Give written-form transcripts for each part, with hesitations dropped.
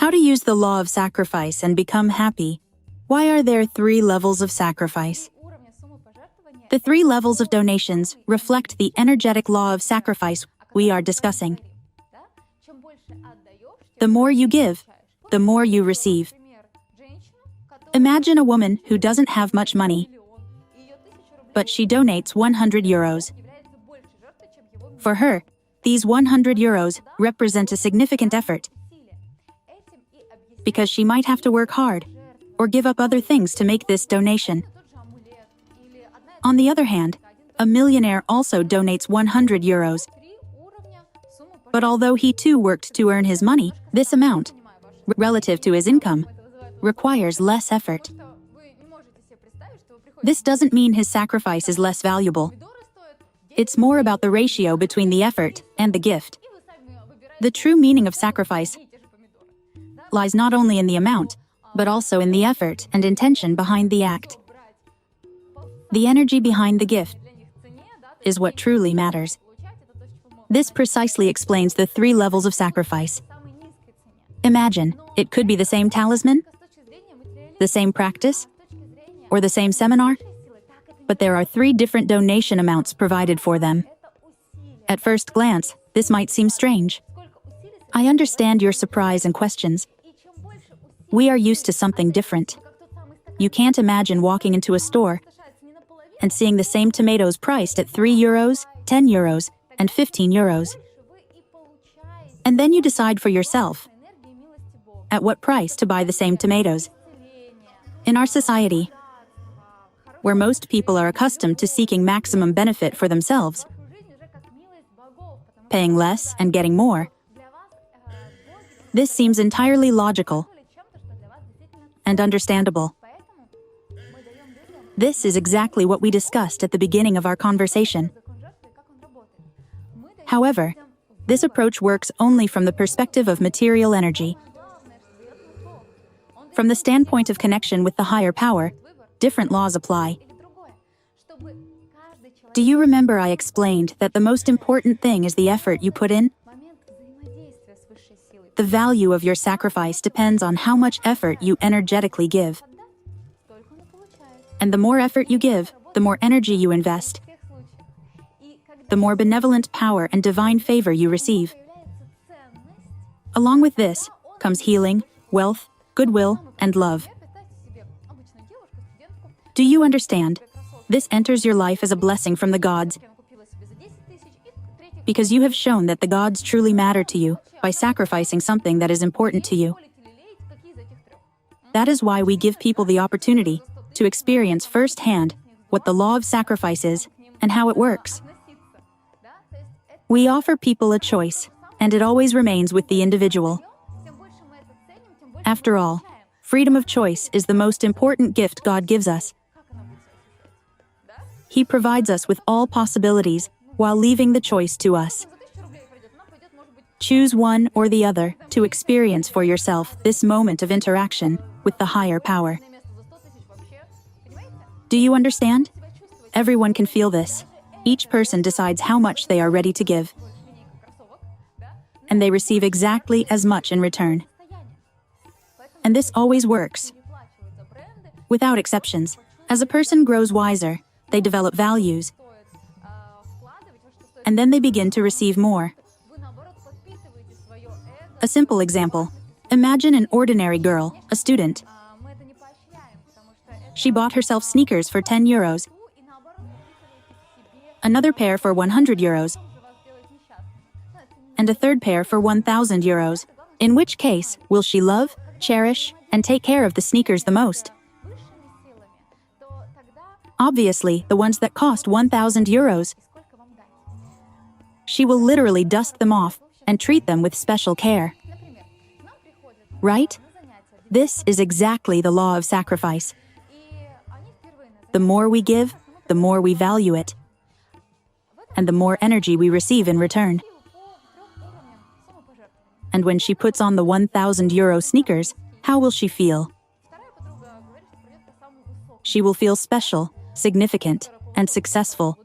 How to use the law of sacrifice and become happy. Why are there 3 levels of sacrifice? The 3 levels of donations reflect the energetic law of sacrifice we are discussing. The more you give, the more you receive. Imagine a woman who doesn't have much money, but she donates 100 euros. For her, these 100 euros represent a significant effort, because she might have to work hard or give up other things to make this donation. On the other hand, a millionaire also donates 100 euros. But although he too worked to earn his money, this amount, relative to his income, requires less effort. This doesn't mean his sacrifice is less valuable. It's more about the ratio between the effort and the gift. The true meaning of sacrifice lies not only in the amount, but also in the effort and intention behind the act. The energy behind the gift is what truly matters. This precisely explains the 3 levels of sacrifice. Imagine, it could be the same talisman, the same practice, or the same seminar, but there are 3 different donation amounts provided for them. At first glance, this might seem strange. I understand your surprise and questions. We are used to something different. You can't imagine walking into a store and seeing the same tomatoes priced at 3 euros, 10 euros, and 15 euros. And then you decide for yourself at what price to buy the same tomatoes. In our society, where most people are accustomed to seeking maximum benefit for themselves, paying less and getting more, this seems entirely logical and understandable. This is exactly what we discussed at the beginning of our conversation. However, this approach works only from the perspective of material energy. From the standpoint of connection with the higher power, different laws apply. Do you remember I explained that the most important thing is the effort you put in? The value of your sacrifice depends on how much effort you energetically give. And the more effort you give, the more energy you invest, the more benevolent power and divine favor you receive. Along with this comes healing, wealth, goodwill, and love. Do you understand? This enters your life as a blessing from the gods, because you have shown that the gods truly matter to you by sacrificing something that is important to you. That is why we give people the opportunity to experience firsthand what the law of sacrifice is and how it works. We offer people a choice, and it always remains with the individual. After all, freedom of choice is the most important gift God gives us. He provides us with all possibilities while leaving the choice to us. Choose one or the other to experience for yourself this moment of interaction with the higher power. Do you understand? Everyone can feel this. Each person decides how much they are ready to give, and they receive exactly as much in return. And this always works, without exceptions. As a person grows wiser, they develop values, and then they begin to receive more. A simple example. Imagine an ordinary girl, a student. She bought herself sneakers for 10 euros, another pair for 100 euros, and a third pair for 1,000 euros. In which case, will she love, cherish, and take care of the sneakers the most? Obviously, the ones that cost 1,000 euros. She will literally dust them off and treat them with special care. Right? This is exactly the law of sacrifice. The more we give, the more we value it, and the more energy we receive in return. And when she puts on the 1,000 euro sneakers, how will she feel? She will feel special, significant, and successful,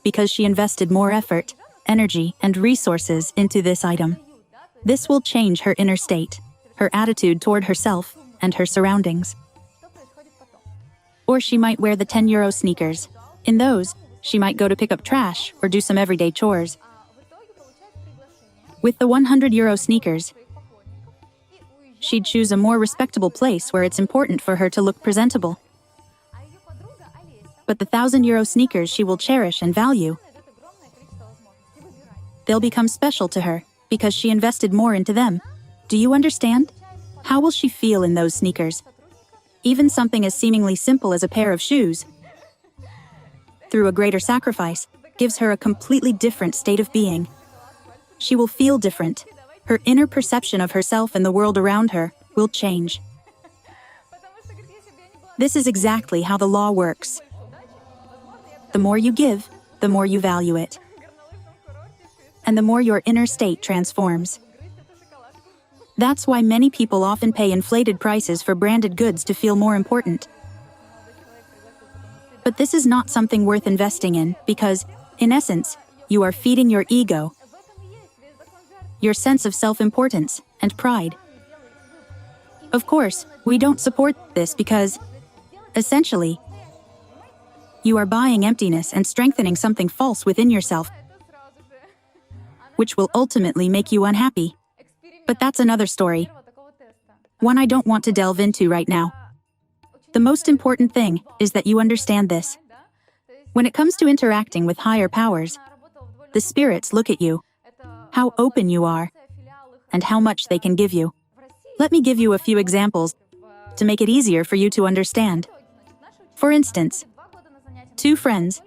because she invested more effort, energy, and resources into this item. This will change her inner state, her attitude toward herself, and her surroundings. Or she might wear the 10-euro sneakers. In those, she might go to pick up trash or do some everyday chores. With the 100-euro sneakers, she'd choose a more respectable place where it's important for her to look presentable. But the 1,000-euro sneakers she will cherish and value. They'll become special to her because she invested more into them. Do you understand? How will she feel in those sneakers? Even something as seemingly simple as a pair of shoes, through a greater sacrifice, gives her a completely different state of being. She will feel different. Her inner perception of herself and the world around her will change. This is exactly how the law works. The more you give, the more you value it. And the more your inner state transforms. That's why many people often pay inflated prices for branded goods to feel more important. But this is not something worth investing in because, in essence, you are feeding your ego, your sense of self-importance and pride. Of course, we don't support this because, essentially, you are buying emptiness and strengthening something false within yourself, which will ultimately make you unhappy. But that's another story, one I don't want to delve into right now. The most important thing is that you understand this. When it comes to interacting with higher powers, the spirits look at you, how open you are, and how much they can give you. Let me give you a few examples to make it easier for you to understand. For instance, two friends,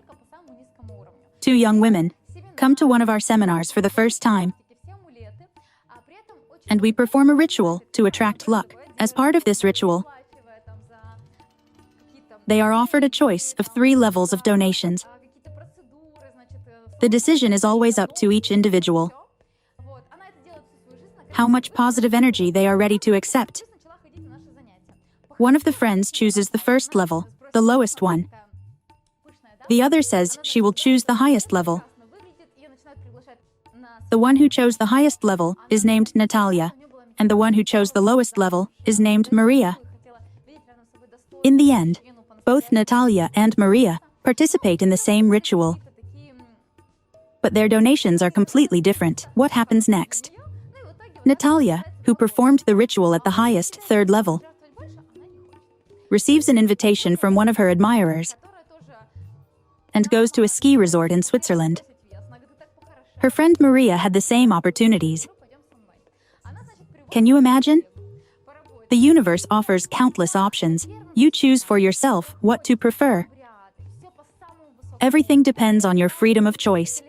two young women, come to one of our seminars for the first time, and we perform a ritual to attract luck. As part of this ritual, they are offered a choice of 3 levels of donations. The decision is always up to each individual. How much positive energy they are ready to accept. One of the friends chooses the first level, the lowest one. The other says she will choose the highest level. The one who chose the highest level is named Natalia, and the one who chose the lowest level is named Maria. In the end, both Natalia and Maria participate in the same ritual. But their donations are completely different. What happens next? Natalia, who performed the ritual at the highest, 3rd level, receives an invitation from one of her admirers and goes to a ski resort in Switzerland. Her friend Maria had the same opportunities. Can you imagine? The universe offers countless options. You choose for yourself what to prefer. Everything depends on your freedom of choice.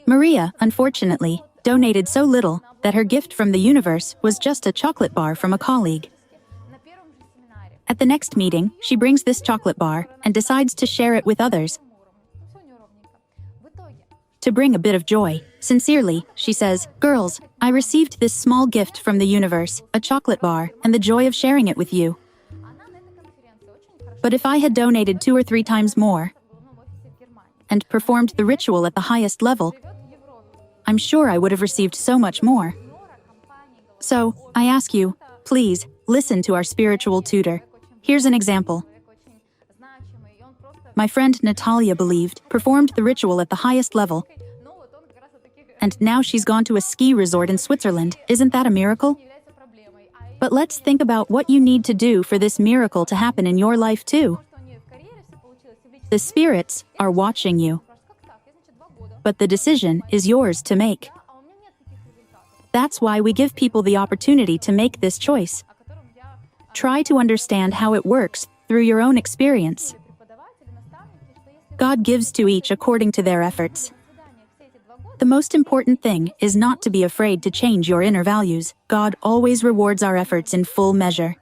Maria, unfortunately, donated so little that her gift from the universe was just a chocolate bar from a colleague. At the next meeting, she brings this chocolate bar and decides to share it with others. To bring a bit of joy, sincerely, she says, "Girls, I received this small gift from the universe, a chocolate bar, and the joy of sharing it with you. But if I had donated 2 or 3 times more and performed the ritual at the highest level, I'm sure I would have received so much more. So, I ask you, please, listen to our spiritual tutor. Here's an example. My friend Natalia performed the ritual at the highest level, and now she's gone to a ski resort in Switzerland. Isn't that a miracle? But let's think about what you need to do for this miracle to happen in your life too. The spirits are watching you, but the decision is yours to make. That's why we give people the opportunity to make this choice. Try to understand how it works through your own experience. God gives to each according to their efforts. The most important thing is not to be afraid to change your inner values. God always rewards our efforts in full measure.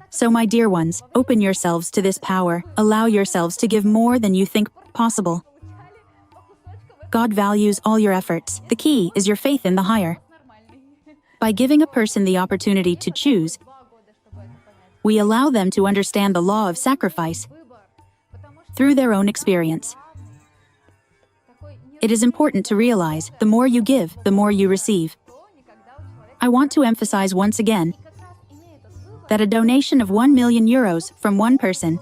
So my dear ones, open yourselves to this power. Allow yourselves to give more than you think possible. God values all your efforts. The key is your faith in the higher. By giving a person the opportunity to choose, we allow them to understand the law of sacrifice through their own experience. It is important to realize the more you give, the more you receive. I want to emphasize once again that a donation of 1 million euros from one person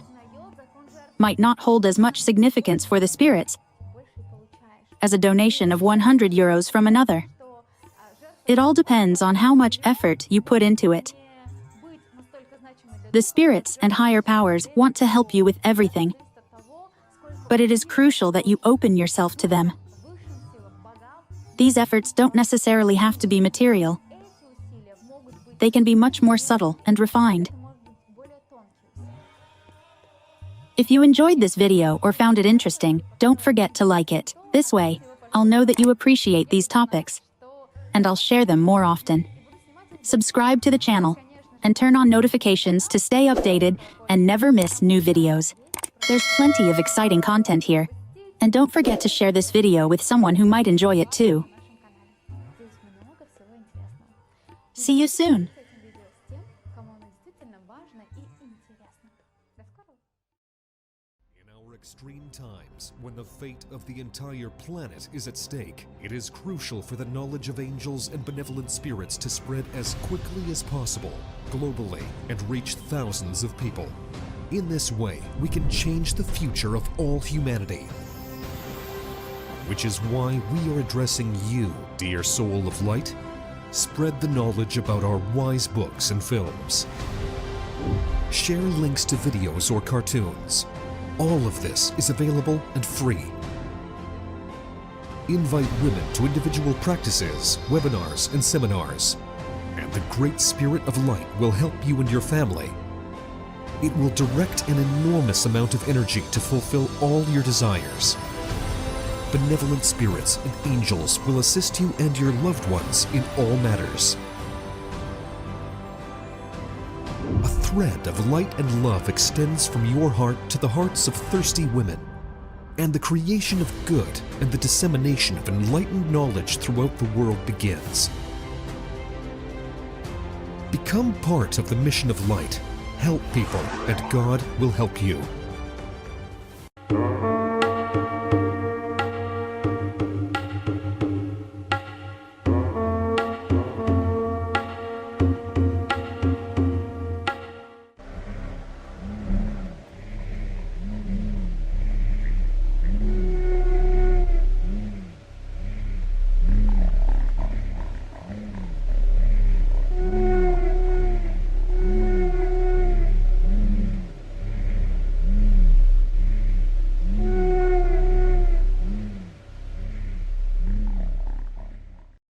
might not hold as much significance for the spirits as a donation of 100 euros from another. It all depends on how much effort you put into it. The spirits and higher powers want to help you with everything, but it is crucial that you open yourself to them. These efforts don't necessarily have to be material. They can be much more subtle and refined. If you enjoyed this video or found it interesting, don't forget to like it. This way, I'll know that you appreciate these topics, and I'll share them more often. Subscribe to the channel and turn on notifications to stay updated and never miss new videos. There's plenty of exciting content here, and don't forget to share this video with someone who might enjoy it too. See you soon! In our extreme times, when the fate of the entire planet is at stake, it is crucial for the knowledge of angels and benevolent spirits to spread as quickly as possible, globally, and reach thousands of people. In this way, we can change the future of all humanity. Which is why we are addressing you, dear soul of light. Spread the knowledge about our wise books and films. Share links to videos or cartoons. All of this is available and free. Invite women to individual practices, webinars, and seminars. And the Great Spirit of Light will help you and your family. It will direct an enormous amount of energy to fulfill all your desires. Benevolent spirits and angels will assist you and your loved ones in all matters. A thread of light and love extends from your heart to the hearts of thirsty women, and the creation of good and the dissemination of enlightened knowledge throughout the world begins. Become part of the mission of light. Help people, and God will help you.